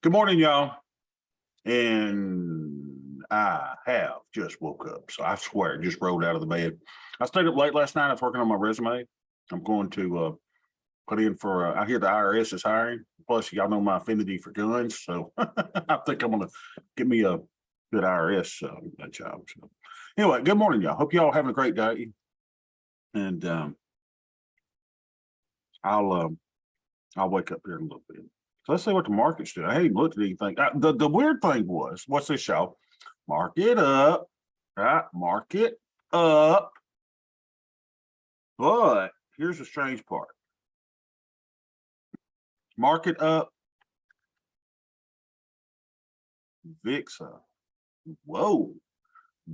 Good morning, y'all. And I have just woke up. So I swear, just rolled out of the bed. I stayed up late last night. I was working on my resume. I'm going to put in for, I hear the IRS is hiring. Plus, y'all know my affinity for guns. So I think I'm going to get me a good IRS job. So anyway, good morning, y'all. Hope y'all having a great day. And I'll wake up here in a little bit. So let's see what the market's doing. I haven't looked at anything. The weird thing was, what's this, y'all? Market up, right? Market up. But here's the strange part. Market up, VIX up. Whoa.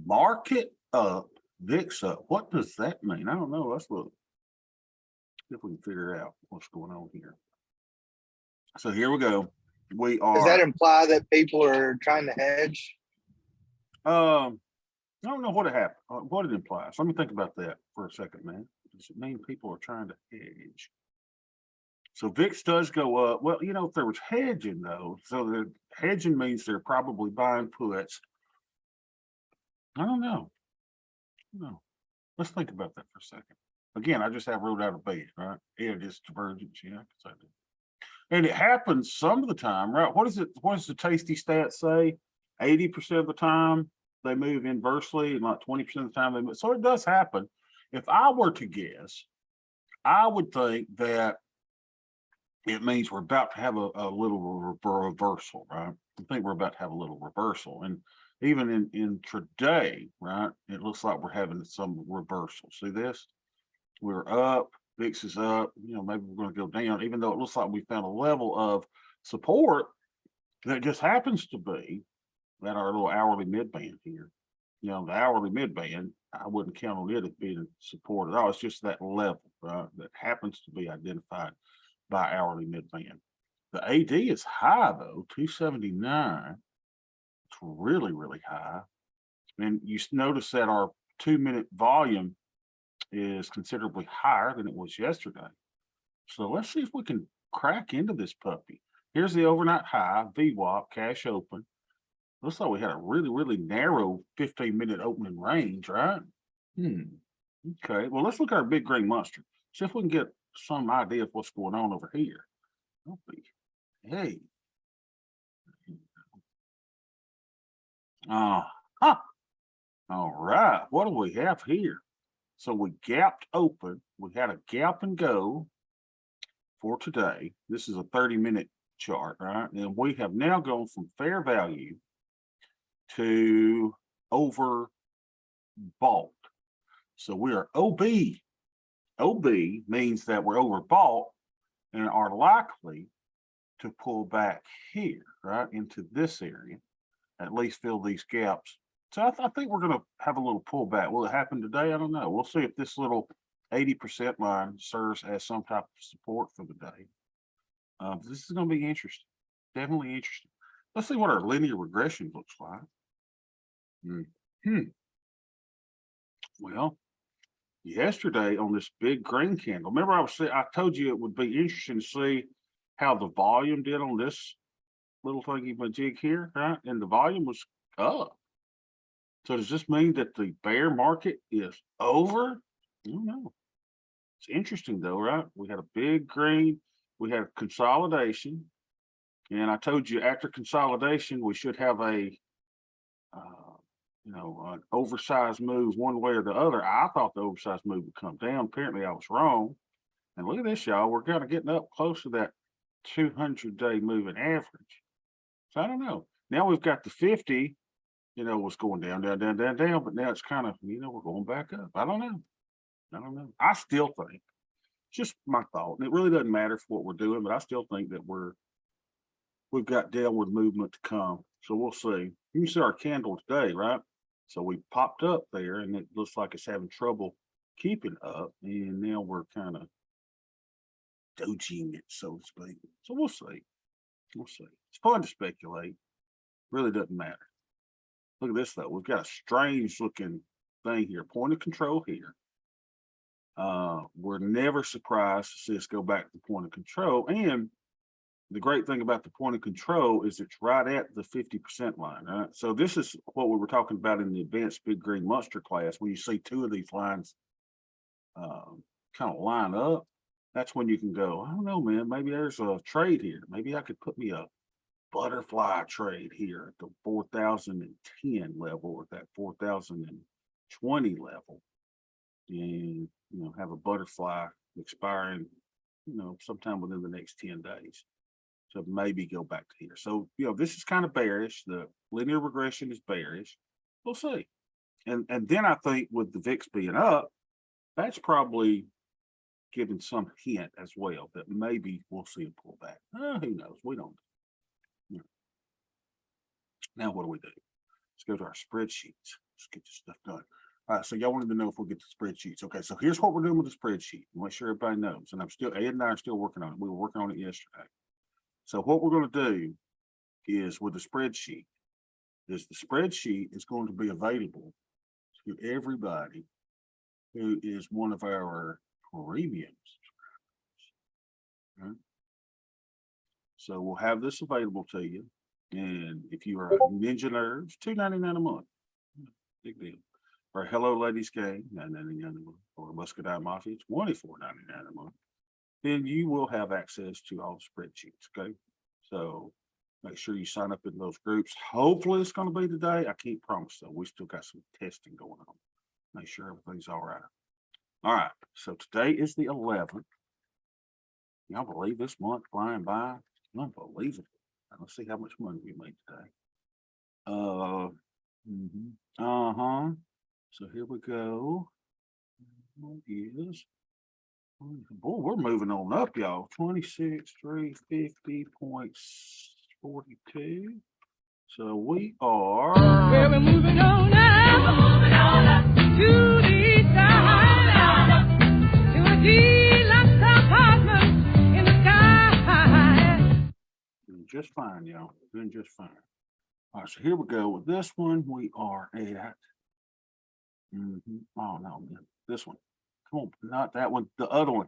Market up, VIX up. What does that mean? I don't know. Let's look. See if we can figure out what's going on here. So here we go. We Does that are imply that people are trying to hedge? I don't know what it happened, what it implies. Let me think about that for a second, man. Does it mean people are trying to hedge? So VIX does go up. Well, you know, if there was hedging though, so the hedging means they're probably buying puts. I don't know. No. Let's think about that for a second. Again, I just have rolled out of bed, right? Yeah, just divergence, yeah. And it happens some of the time, right? What does the tasty stats say? 80% of the time they move inversely, and like 20% of the time they move. So it does happen. If I were to guess, I would think that it means we're about to have a little reversal, right? I think we're about to have a little reversal. And even in intraday, right, it looks like we're having some reversal. See this? We're up, VIX is up, you know, maybe we're going to go down, even though it looks like we found a level of support that just happens to be at our little hourly mid-band here. You know, the hourly mid-band, I wouldn't count on it as being support at all. It's just that level, right, that happens to be identified by hourly mid-band. The AD is high though, 279. It's really, really high. And you notice that our 2-minute volume is considerably higher than it was yesterday. So let's see if we can crack into this puppy. Here's the overnight high, VWAP, cash open. Looks like we had a really, really narrow 15-minute opening range, right? Okay, well, let's look at our big green monster. See if we can get some idea of what's going on over here. Hey. Huh. All right, what do we have here? So we gapped open. We had a gap and go for today. This is a 30-minute chart, right? And we have now gone from fair value to overbought. So we are OB. OB means that we're overbought and are likely to pull back here, right, into this area, at least fill these gaps. So I think we're going to have a little pullback. Will it happen today? I don't know. We'll see if this little 80% line serves as some type of support for the day. This is going to be interesting. Definitely interesting. Let's see what our linear regression looks like. Well, yesterday on this big green candle, remember I told you it would be interesting to see how the volume did on this little thingy majig here, right? And the volume was up. So does this mean that the bear market is over? I don't know. It's interesting though, right? We had a big green, we had consolidation, and I told you after consolidation we should have a an oversized move one way or the other. I thought the oversized move would come down. Apparently I was wrong. And look at this, y'all. We're kind of getting up close to that 200-day moving average. So I don't know. Now we've got the 50, was going down, but now it's kind of, we're going back up. I don't know. I still think, just my thought, and it really doesn't matter for what we're doing, but I still think that we've got downward movement to come. So we'll see. You can see our candle today, right? So we popped up there and it looks like it's having trouble keeping up. And now we're kind of dojing it, so to speak. So we'll see. We'll see. It's fun to speculate. Really doesn't matter. Look at this though. We've got a strange looking thing here. Point of control here. We're never surprised to see us go back to point of control. And the great thing about the point of control is it's right at the 50% line, right? So this is what we were talking about in the advanced big green monster class. When you see two of these lines kind of line up, that's when you can go, I don't know, man, maybe there's a trade here. Maybe I could put me a butterfly trade here at the 4010 level or that 4020 level, and have a butterfly expiring sometime within the next 10 days. So maybe go back to here. So this is kind of bearish. The linear regression is bearish. We'll see. And then I think with the VIX being up, that's probably giving some hint as well that maybe we'll see a pullback. Who knows? We don't know. Now what do we do? Let's go to our spreadsheets. Let's get this stuff done. All right, so y'all wanted to know if we'll get the spreadsheets. Okay, so here's what we're doing with the spreadsheet. Make sure everybody knows. And Ed and I are still working on it. We were working on it yesterday. So what we're going to do is with the spreadsheet, the spreadsheet is going to be available to everybody who is one of our premium subscribers. Right? So we'll have this available to you. And if you are a Ninja Nerds, $2.99 a month. Big deal. Or Hello Ladies Game, $9.99 a month. Or Muscadine Mafia, $24.99 a month. Then you will have access to all the spreadsheets. Okay. So make sure you sign up in those groups. Hopefully it's going to be today. I can't promise though. We still got some testing going on. Make sure everything's all right. All right. So today is the 11th. Y'all believe this month flying by? Unbelievable. Let's see how much money we made today. So here we go. What is? Boy, we're moving on up, y'all. 26,350.42. So we are. Yeah, we're moving on now. We're moving on up to the side. To a deluxe apartment in the sky. Doing just fine, y'all. Doing just fine. All right, so here we go with this one. We are at. Oh no, man. This one. Come on, not that one. The other one.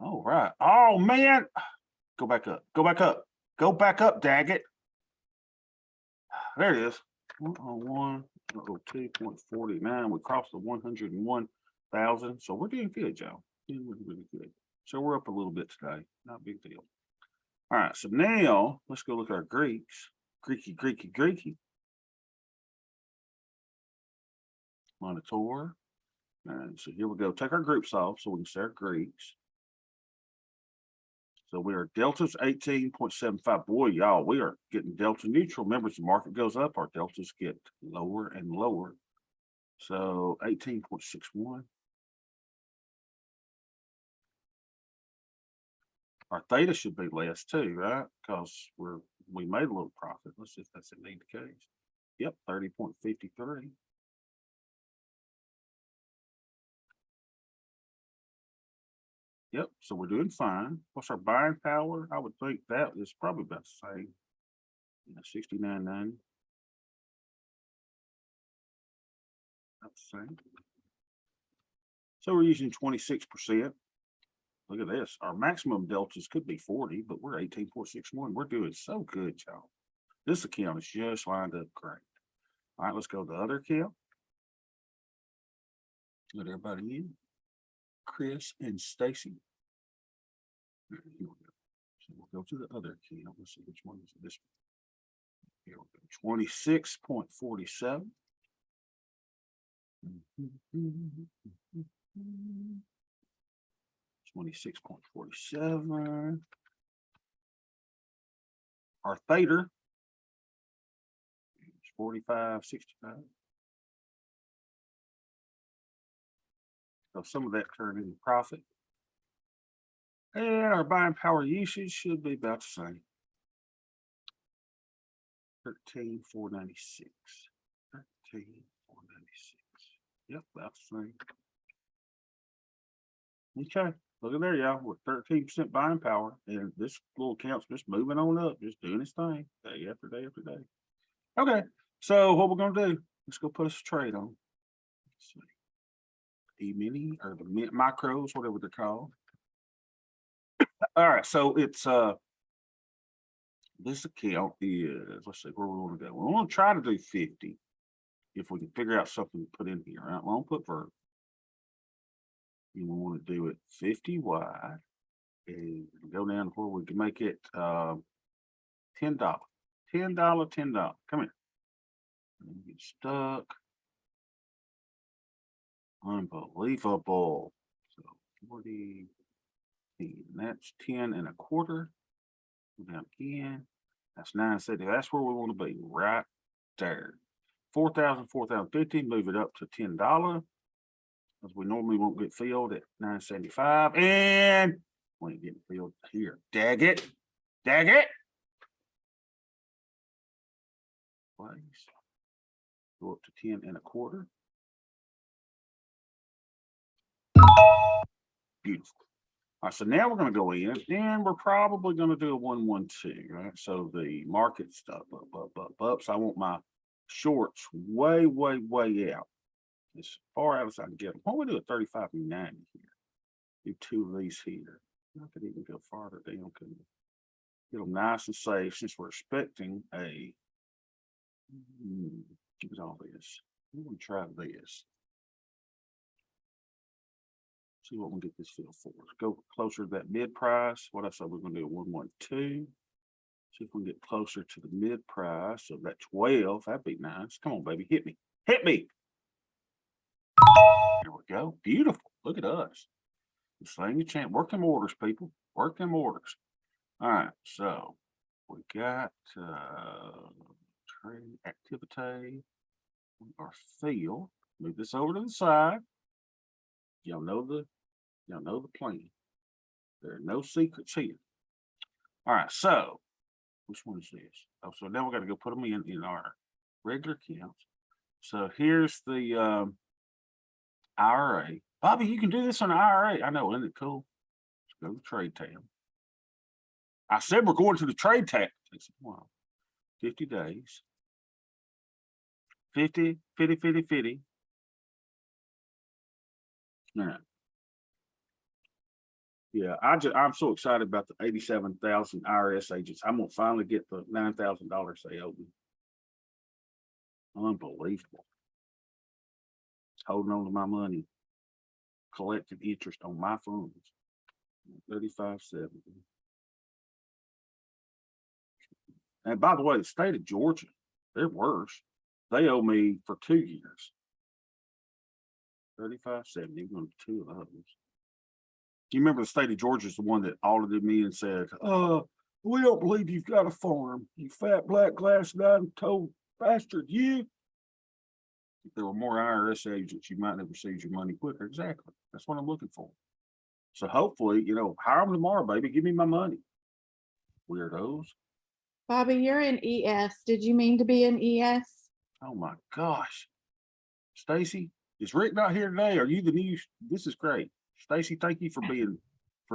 All right. Oh man. Go back up. Go back up. Go back up, daggit. There it is. 102.49. We crossed the 101,000. So we're doing good, y'all. Doing really, really good. So we're up a little bit today. Not a big deal. All right. So now let's go look at our Greeks. Greeky. Monitor. And so here we go. Take our groups off so we can see our Greeks. So we are deltas 18.75. Boy, y'all, we are getting delta neutral. Remember, as the market goes up, our deltas get lower and lower. So 18.61. Our theta should be less too, right? Because we made a little profit. Let's see if that's indeed the case. Yep, 30.53. Yep, so we're doing fine. What's our buying power? I would think that is probably about the same. 69.90. About the same. So we're using 26%. Look at this. Our maximum deltas could be 40, but we're 18.61. We're doing so good, y'all. This account is just lined up great. All right, let's go to the other account. Let everybody in. Chris and Stacy. Here we go. So we'll go to the other account. Let's see which one is this one. Here we go. 26.47. 26.47. Our theta is 45.65. So some of that turned into profit. And our buying power usage should be about the same. 13,496. 13,496. Yep, about the same. Okay, look at there, y'all. We're 13% buying power, and this little account's just moving on up, just doing its thing day after day after day. Okay, so what we're gonna do? Let's go put us a trade on. Let's see. E-mini or the micros, whatever they're called. All right, so it's this account is, let's see where we want to go. We want to try to do 50 if we can figure out something to put in here. Right? We won't put verb. And we want to do it 50 wide and go down to where we can make it $10. $10, $10. Come here. And get stuck. Unbelievable. So 40, and that's 10 and a quarter. Go down again. That's 970. That's where we want to be, right there. 4,000, 4,050. Move it up to $10. Because we normally won't get filled at 975. And we ain't getting filled here. Dag it. Dag it. Place. Go up to 10 and a quarter. Beautiful. All right, so now we're going to go in and we're probably going to do a 112, right? So the market stuff up. So I want my shorts way, way, way out. As far out as I can get them. Why don't we do a 35 and 90 here? Do two of these here. I could even go farther down. Could get them nice and safe since we're expecting a. Look at all this. We're going to try this. See what we'll get this field for. Let's go closer to that mid price. What I said we're going to do a 112. See if we can get closer to the mid price. So that 12, that'd be nice. Come on, baby, hit me. Hit me. There we go. Beautiful. Look at us. Slaying a champ. Work them orders, people. Work them orders. All right. So we got trade activity. Our field. Move this over to the side. Y'all know the plan. There are no secrets here. All right, so which one is this? Oh, so now we got to go put them in our regular accounts. So here's the IRA. Bobby, you can do this on the IRA. I know, isn't it cool? Let's go to Trade tab. I said we're going to the Trade tab. Takes a while. 50 days. 50, 50, 50, 50. All right. Yeah, I'm so excited about the 87,000 IRS agents. I'm gonna finally get the $9,000 they owe me. Unbelievable. Holding on to my money, collecting interest on my funds. 35.70. And by the way, the state of Georgia, they're worse. They owe me for 2 years. 35.70, going to 2 of those. Do you remember the state of Georgia is the one that audited me and said, we don't believe you've got a farm, you fat black glass told bastard, you. If there were more IRS agents, you might have received your money quicker. Exactly. That's what I'm looking for. So hopefully, hire them tomorrow, baby. Give me my money. Weirdos. Bobby, you're in ES. Did you mean to be in ES? Oh my gosh. Stacy, is Rick not here today? Are you the new? This is great. Stacy, thank you for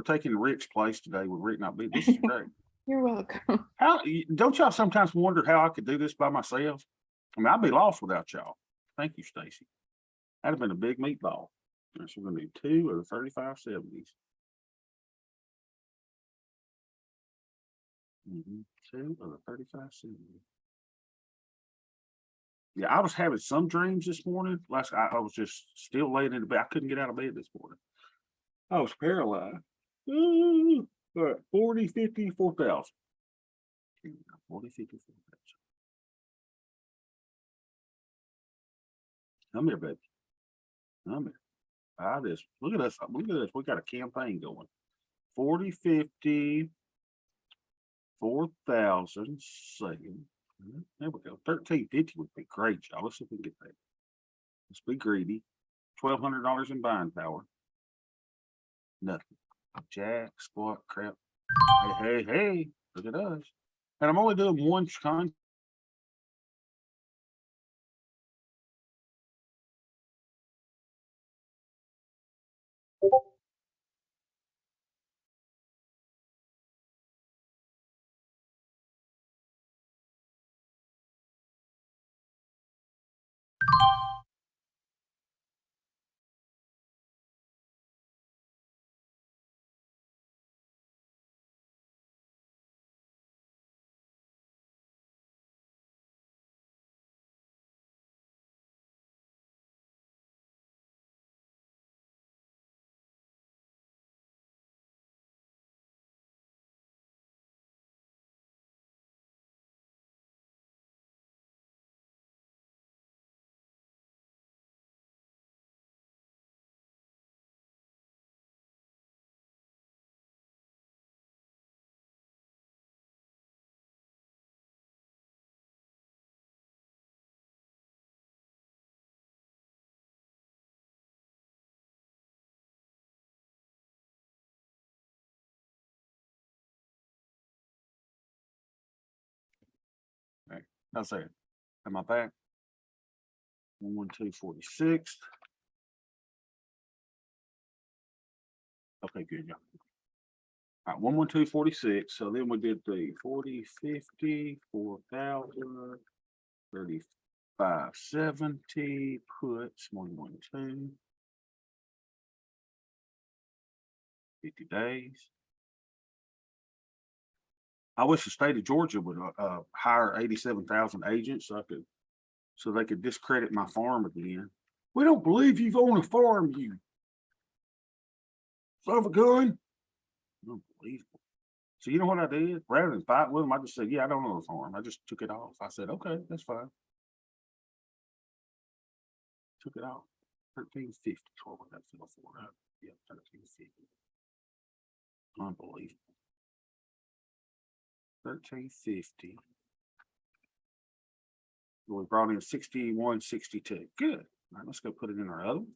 taking Rick's place today with Rick not being. This is great. You're welcome. Don't y'all sometimes wonder how I could do this by myself? I mean, I'd be lost without y'all. Thank you, Stacy. That'd have been a big meatball. So we're gonna do 2 of the 35.70s. 2 of the 35.70s. Yeah, I was having some dreams this morning. I was just still laying in the bed. I couldn't get out of bed this morning. I was paralyzed. Ooh, all right, 40, 50, 4,000. 40, 50, 4,000. Come here, baby. Come here. Buy this. Look at us. Look at this. We got a campaign going. 40, 50, 4,000. Second. There we go. 1350 would be great, y'all. Let's see if we can get that. Let's be greedy. $1,200 in buying power. Nothing. Jack, squat, crap. Hey, hey, hey. Look at us. And I'm only doing one contract. How's that? Am I back? 11246. Okay, good. Yeah. All right, 11246. So then we did the 40, 50, 4,000, 3570 puts 112. 50 days. I wish the state of Georgia would hire 87,000 agents so they could discredit my farm again. We don't believe you've owned a farm, you son of a gun. Unbelievable. So you know what I did? Rather than fight with them, I just said, yeah, I don't own a farm. I just took it off. I said, okay, that's fine. Took it off. 1350 is what we got to feel for, right? Yeah, 1350. Unbelievable. 1350. We brought in 6162. Good. All right, let's go put it in our other one.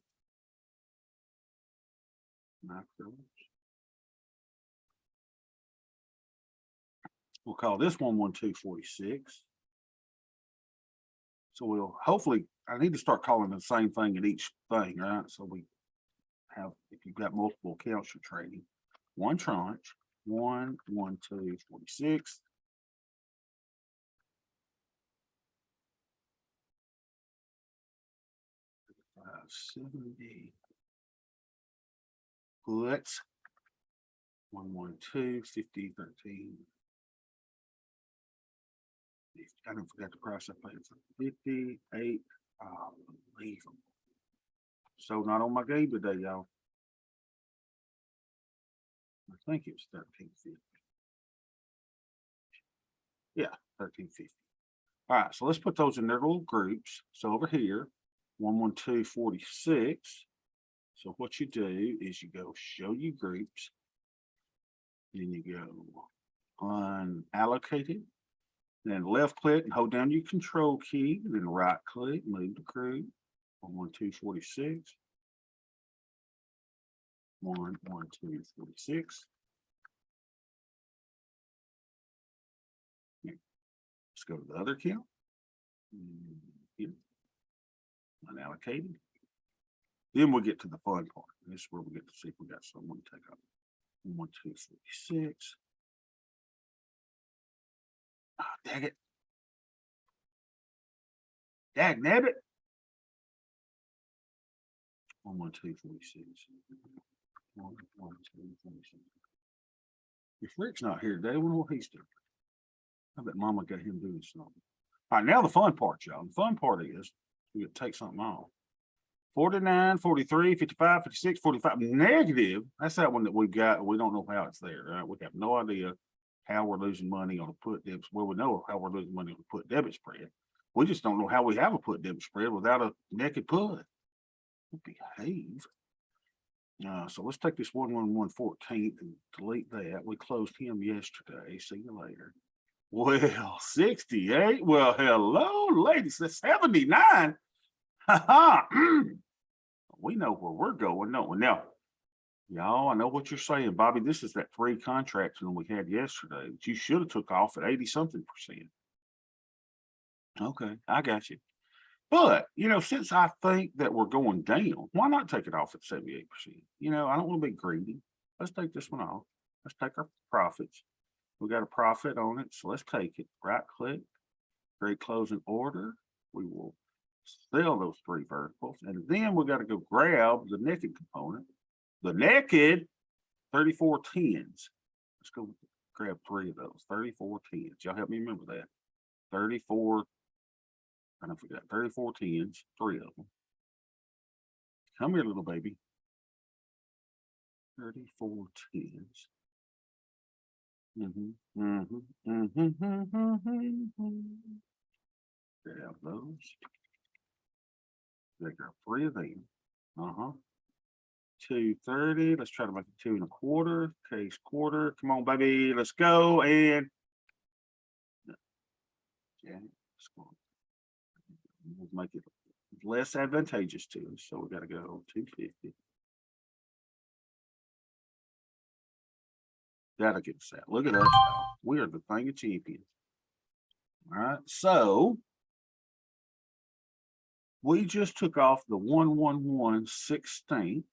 Macros. We'll call this 11246. So we'll hopefully, I need to start calling the same thing in each thing, right? So we have, if you've got multiple accounts you're trading, one tranche, 11246. $570. Puts 112 50 13. I don't forget the price I paid for 58. Unbelievable. So not on my game today, y'all. I think it was 1350. Yeah, 1350. All right, so let's put those in their little groups. So over here, 11246. So what you do is you go show you groups. Then you go unallocated. Then left click and hold down your control key. Then right click, move the group. 11246. 11246. Let's go to the other account. Here. Unallocated. Then we'll get to the fun part. This is where we get to see if we got someone to take up. 11246. Ah, dang it. Dag nabbit. 11246. 11246. If Rick's not here today, I wonder what he's doing. I bet Mama got him doing something. All right, now the fun part, y'all. The fun part is we could take something off. 49, 43, 55, 56, 45 negative. That's that one that we've got. We don't know how it's there, right? We have no idea how we're losing money on a put debit. Well, we know how we're losing money on a put debit spread. We just don't know how we have a put debit spread without a naked put. Behave. So let's take this 11114 and delete that. We closed him yesterday. See you later. Well, 68. Well, hello, ladies. That's 79. We know where we're going, don't we? Now, y'all, I know what you're saying, Bobby. This is that free contraction we had yesterday that you should have took off at 80-something%. Okay, I got you. But, since I think that we're going down, why not take it off at 78%? I don't want to be greedy. Let's take this one off. Let's take our profits. We got a profit on it, so let's take it. Right click, create closing order. We will sell those three verticals, and then we got to go grab the naked component. The naked 34 tens. Let's go grab three of those 34 tens. Y'all help me remember that. 34. I don't forget 34 tens, three of them. Come here, little baby. 34 tens. Grab those. They got three of them. 230. Let's try to make it 2 1/4. Case quarter. Come on, baby. Let's go. And yeah, let's go. We'll make it less advantageous to us. So we got to go 250. That'll get us out. Look at us, y'all. We are the thing of champions. All right, so we just took off the 111/16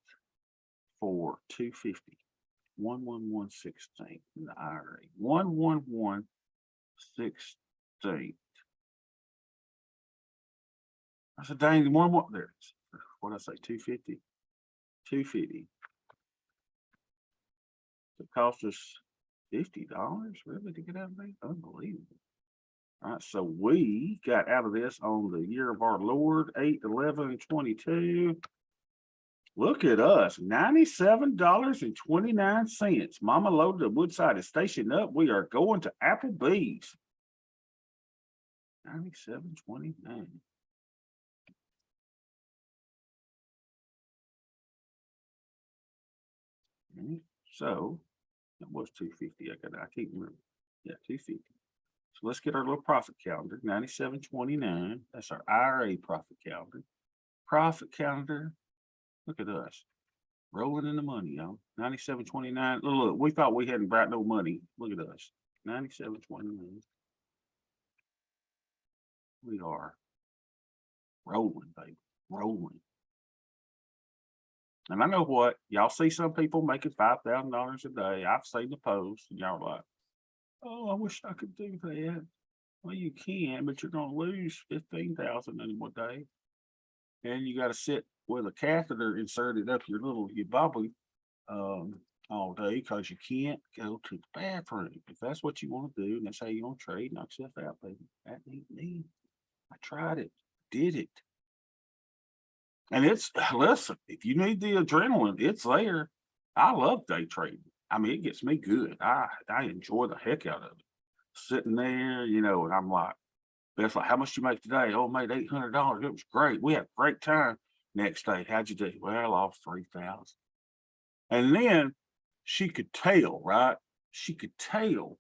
for 250. 111/16 in the IRA. 111/16. I said, dang, one more there. It is. What did I say? 250. 250. It cost us $50 really to get out of there. Unbelievable. All right, so we got out of this on the year of our Lord 8/11/22. Look at us, $97.29. Mama loaded the Woodside is stationed up. We are going to Applebee's. 97.29. So that was 250. I can't remember. Yeah, 250. So let's get our little profit calendar. 97.29. That's our IRA profit calendar. Profit calendar. Look at us. Rolling in the money, y'all. 97.29. Look, we thought we hadn't brought no money. Look at us. 97.29. We are rolling, baby. Rolling. And I know what y'all see some people making $5,000 a day. I've seen the post, and y'all are like, oh, I wish I could do that. Well, you can, but you're gonna lose 15,000 in one day. And you gotta sit with a catheter inserted up your bobby all day because you can't go to the bathroom. If that's what you want to do, and that's how you want to trade, knock yourself out, baby. That ain't me. I tried it, did it. And it's listen, if you need the adrenaline, it's there. I love day trading. I mean, it gets me good. I enjoy the heck out of it. Sitting there, and I'm like, that's like, how much you make today? Oh, I made $800. It was great. We had a great time. Next day, how'd you do? Well, I lost 3,000. And then she could tell, right? She could tell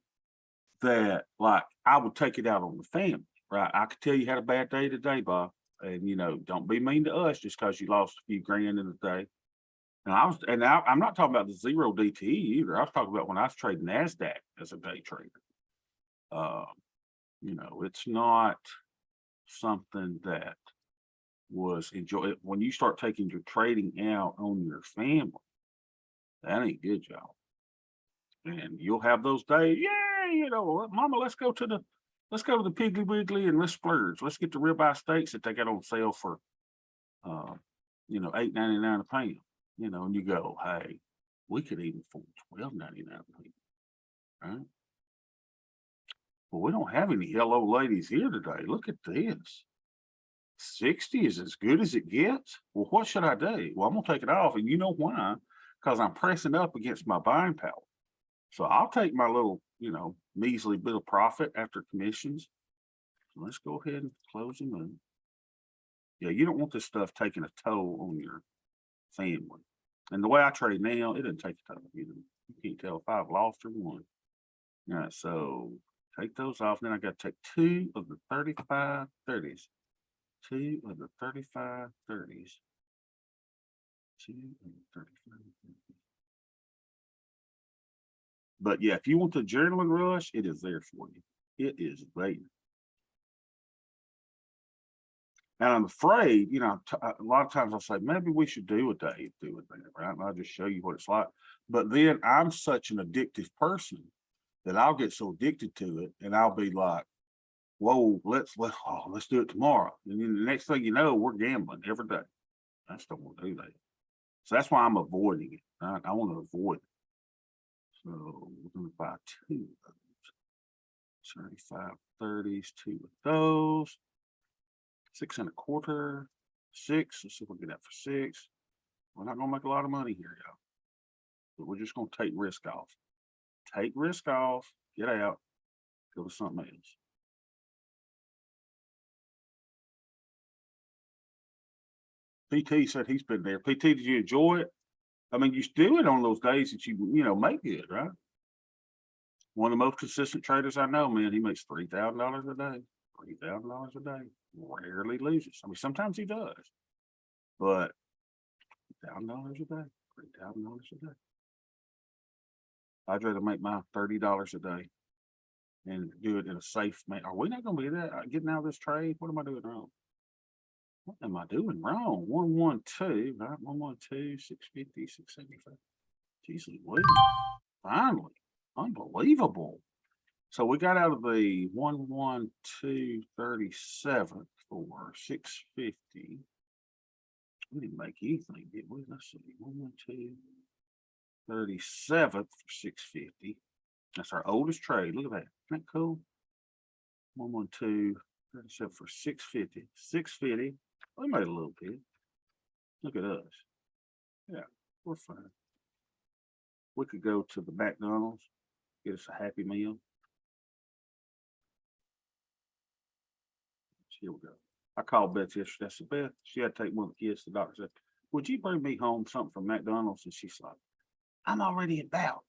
that, like, I would take it out on the family, right? I could tell you had a bad day today, Bob. And don't be mean to us just because you lost a few grand in a day. And I'm not talking about the zero DTE either. I was talking about when I was trading NASDAQ as a day trader. It's not something that was enjoy when you start taking your trading out on your family. That ain't good, y'all. And you'll have those days, yeah, Mama, let's go to the Piggly Wiggly and let's splurge. Let's get the ribeye steaks that they got on sale for $8.99 a pound. And you go, hey, we could even afford $12.99 a pound, right? Well, we don't have any hello ladies here today. Look at this. 60 is as good as it gets. Well, what should I do? Well, I'm gonna take it off, and you know why? Because I'm pressing up against my buying power. So I'll take my little, measly bit of profit after commissions. So let's go ahead and close them in. Yeah, you don't want this stuff taking a toll on your family. And the way I trade now, it doesn't take a toll. You can't tell if I've lost or won. All right, so take those off. Then I got to take 2 of the 35 30s. 2 of the 35 30s. 2 of the 35 30s. But yeah, if you want the adrenaline rush, it is there for you. It is there. And I'm afraid, a lot of times I'll say, maybe we should do a day, right? And I'll just show you what it's like. But then I'm such an addictive person that I'll get so addicted to it, and I'll be like, whoa, let's do it tomorrow. And then the next thing you know, we're gambling every day. I just don't want to do that. So that's why I'm avoiding it. Right? I want to avoid it. So we're going to buy 2 of those. 35 30s, 2 of those. 6 1/4, 6. Let's see if we can get that for 6. We're not gonna make a lot of money here, y'all. But we're just gonna take risk off. Take risk off, get out, go to something else. PT said he's been there. PT, did you enjoy it? I mean, you do it on those days that you make good, right? One of the most consistent traders I know, man, he makes $3,000 a day. $3,000 a day. Rarely loses. I mean, sometimes he does, but $3,000 a day. $3,000 a day. I'd rather make my $30 a day and do it in a safe manner. Are we not gonna be that, getting out of this trade? What am I doing wrong? What am I doing wrong? 112, right? 112, 650, 675. Jesus, wait, finally, unbelievable. So we got out of the 112.37 for 650. We didn't make anything, did we? Let's see, 112.37 for 650. That's our oldest trade. Look at that. Isn't that cool? 112.37 for 650. 650. We made a little bit. Look at us. Yeah, we're fine. We could go to the McDonald's, get us a Happy Meal. Here we go. I called Beth yesterday. I said, Beth, she had to take one of the kids to the doctor. Said, would you bring me home something from McDonald's? And she's like, I'm already about.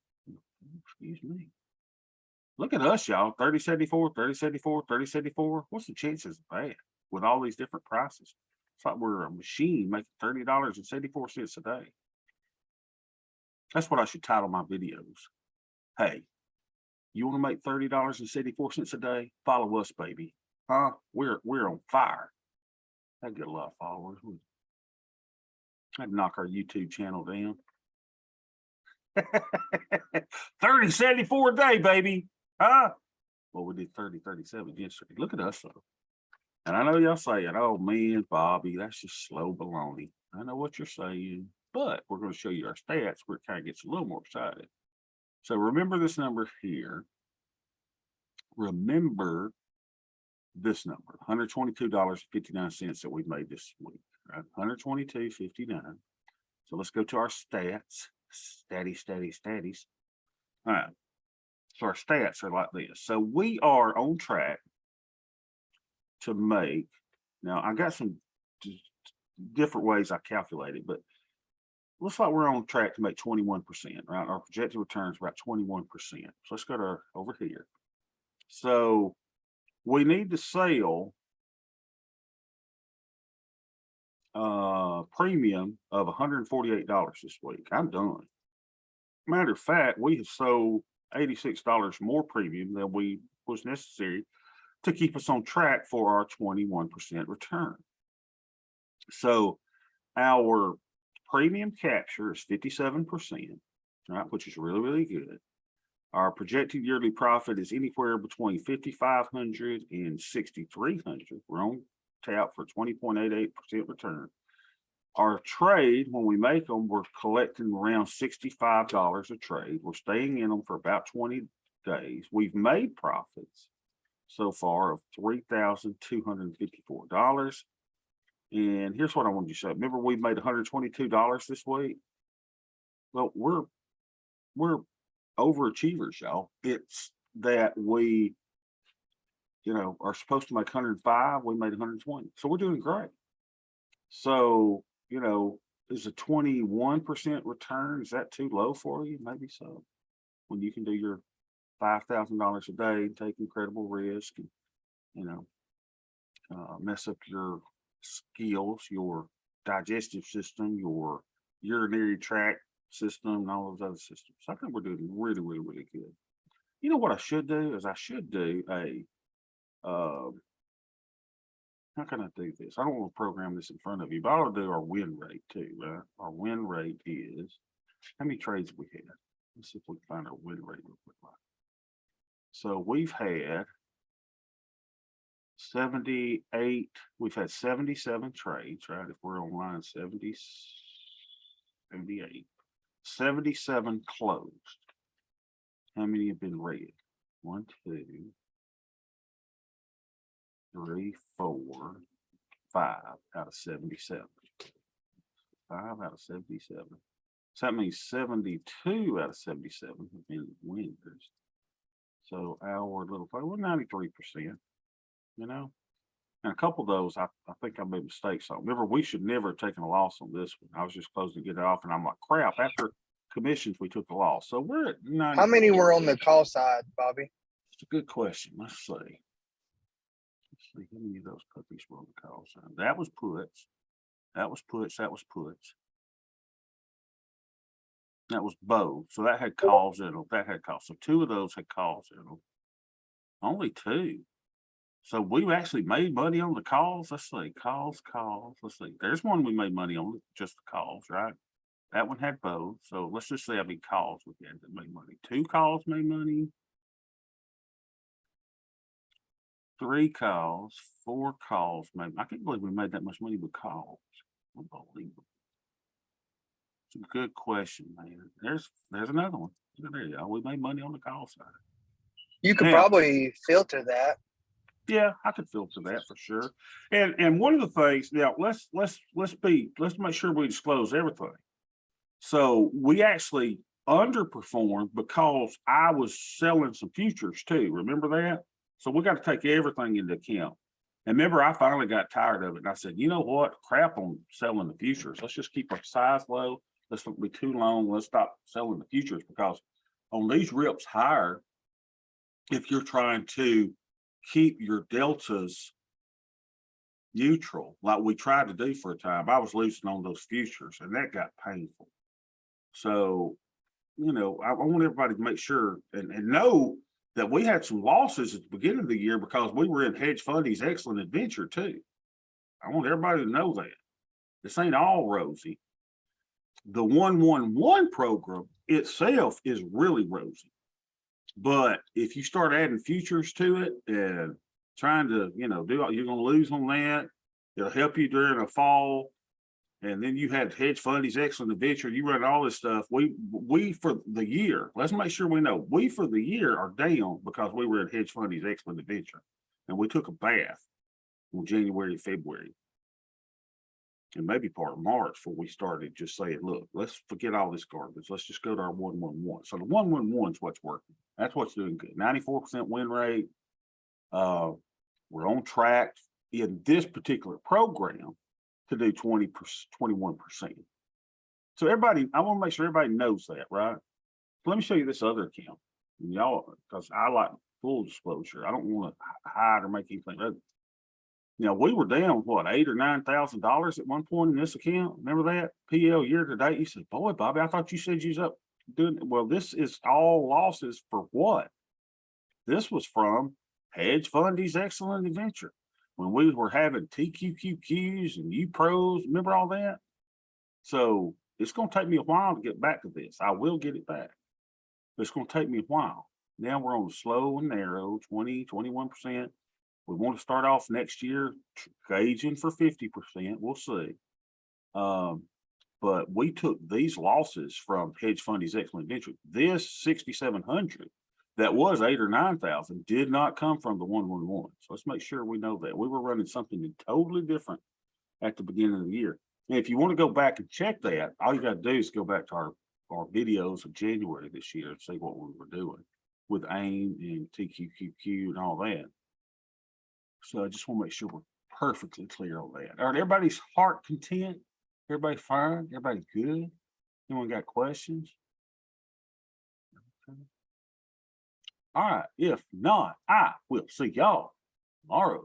Excuse me. Look at us, y'all. 30.74, 30.74, 30.74. What's the chances of that with all these different prices? It's like we're a machine making $30.74 a day. That's what I should title my videos. Hey, you want to make $30.74 a day? Follow us, baby. Huh? We're on fire. I'd get a lot of followers. I'd knock our YouTube channel down. 30.74 a day, baby. Huh? Well, we did 30.37 yesterday. Look at us though. And I know y'all saying, oh man, Bobby, that's just slow baloney. I know what you're saying, but we're going to show you our stats where it kind of gets a little more excited. So remember this number here. Remember this number, $122.59 that we made this week, right? $122.59. So let's go to our stats. Statties. All right. So our stats are like this. So we are on track to make, now I got some different ways I calculated, but looks like we're on track to make 21%, right? Our projected returns about 21%. So let's go to over here. So we need to sell premium of $148 this week. I'm done. Matter of fact, we have sold $86 more premium than we was necessary to keep us on track for our 21% return. So our premium capture is 57%, right, which is really, really good. Our projected yearly profit is anywhere between 5,500 and 6,300. We're on tap for 20.88% return. Our trade, when we make them, we're collecting around $65 a trade. We're staying in them for about 20 days. We've made profits so far of $3,254. And here's what I wanted you to say. Remember, we made $122 this week. Well, we're overachievers, y'all. It's that we, are supposed to make 105. We made 120. So we're doing great. So, is a 21% return, is that too low for you? Maybe so. When you can do your $5,000 a day, take incredible risk, and, mess up your skills, your digestive system, your urinary tract system, and all those other systems. So I think we're doing really, really, really good. You know what I should do is I should do a, how can I do this? I don't want to program this in front of you, but I'll do our win rate too, right? Our win rate is, how many trades we had? Let's see if we can find our win rate real quick. So we've had 78, we've had 77 trades, right? If we're on line 70, 78, 77 closed. How many have been read? 1, 2, 3, 4, 5 out of 77. 5 out of 77. So that means 72 out of 77 have been winners. So our little play, we're 93%, and a couple of those, I think I made mistakes on. Remember, we should never have taken a loss on this one. I was just closing to get it off, and I'm like, crap, after commissions, we took a loss. So we're at 90. How many were on the call side, Bobby? It's a good question. Let's see. How many of those puppies were on the call sign? That was puts. That was puts. That was puts. That was both. So that had calls in them. That had calls. So 2 of those had calls in them. Only 2. So we actually made money on the calls. Let's see, calls. Let's see. There's one we made money on, just the calls, right? That one had both. So let's just say how many calls we had that made money. 2 calls made money. 3 calls, 4 calls, maybe. I can't believe we made that much money with calls. Unbelievable. It's a good question, man. There's another one. There you go. We made money on the call side. You could Yeah. probably filter that. Yeah, I could filter that for sure. And one of the things now, let's make sure we disclose everything. So we actually underperformed because I was selling some futures too. Remember that? So we got to take everything into account. And remember, I finally got tired of it. And I said, you know what? Crap on selling the futures. Let's just keep our size low. Let's not be too long. Let's stop selling the futures, because on these rips higher, if you're trying to keep your deltas neutral, like we tried to do for a time, I was losing on those futures and that got painful. So, you know, I want everybody to make sure and know that we had some losses at the beginning of the year because we were in Hedge Fundy's Excellent Adventure too. I want everybody to know that. This ain't all rosy. The 111 program itself is really rosy. But if you start adding futures to it and trying to, you know, you're going to lose on that. It'll help you during a fall. And then you had Hedge Fundy's Excellent Adventure. You run all this stuff. We for the year, let's make sure we know, we for the year are down because we were in Hedge Fundy's Excellent Adventure. And we took a bath in January, February, and maybe part of March before we started just saying, look, let's forget all this garbage. Let's just go to our 111. So the 111 is what's working. That's what's doing good. 94% win rate. We're on track in this particular program to do 21%. So everybody, I want to make sure everybody knows that, right? So let me show you this other account. And y'all, because I like full disclosure. I don't want to hide or make anything other. You know, we were down what, $8,000 or $9,000 at one point in this account. Remember that? PL year to date. You said, boy, Bobby, I thought you said you was up doing it. Well, this is all losses for what? This was from Hedge Fundy's Excellent Adventure. When we were having TQQQs and UPROs, remember all that? So it's going to take me a while to get back to this. I will get it back, but it's going to take me a while. Now we're on the slow and narrow, 20, 21%. We want to start off next year gauging for 50%. We'll see. But we took these losses from Hedge Fundy's Excellent Adventure. This 6,700 that was 8,000 or 9,000 did not come from the 111. So let's make sure we know that we were running something totally different at the beginning of the year. And if you want to go back and check that, all you got to do is go back to our videos of January this year and see what we were doing with AIM and TQQQ and all that. So I just want to make sure we're perfectly clear on that. All right, everybody's heart content? Everybody fine? Everybody good? Anyone got questions? Okay. All right, if not, I will see y'all tomorrow.